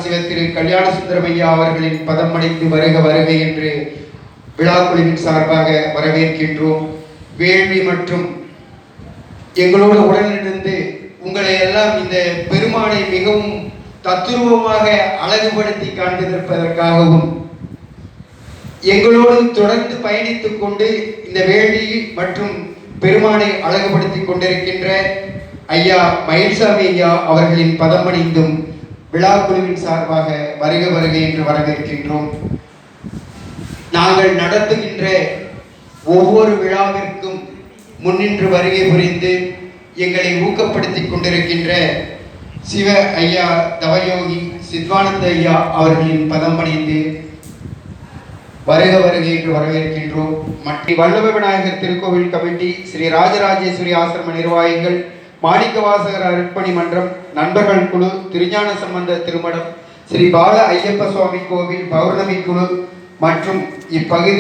சதாசிவ திரு கல்யாண சுந்தரமையா அவர்களின் பதம் அடைந்து வருக வருக என்று விழாக்குழுவின் சார்பாக வரவேற்கின்றோம். வேள்வி மற்றும் எங்களோடு உடனிருந்து உங்களை எல்லாம் இந்த பெருமானை மிகவும் தத்துருவமாக அழகுபடுத்தி காண்பிப்பதற்காகவும் எங்களோடு தொடர்ந்து பயணித்துக் கொண்டு இந்த வேள்வி மற்றும் பெருமானை அழகுபடுத்தி கொண்டிருக்கின்ற ஐயா மயில்சாமி ஐயா அவர்களின் பதமணிந்தும் விழா குழுவின் சார்பாக வருக வருக என்று வரவேற்கின்றோம். நாங்கள் நடத்துகின்ற ஒவ்வொரு விழாவிற்கும் முன்னின்று வருகை புரிந்து எங்களை ஊக்கப்படுத்தி கொண்டிருக்கின்ற சிவ ஐயா தவயோகி சித்வானந்த ஐயா அவர்களின் பதம் பணிந்து வருக வருக என்று வரவேற்கின்றோம். மற்ற வல்லப விநாயகர் திருக்கோவில் கமிட்டி, ஸ்ரீ ராஜராஜேஸ்வரி ஆசிரம நிர்வாகிகள், மாணிக்கவாசகர் அர்ப்பணி மன்றம், நண்பர்கள் குழு, திருஞான சம்பந்த திருமணம், ஸ்ரீ பால ஐயப்ப சுவாமி கோவில் பௌர்ணமி குழு மற்றும் இப்பகுதி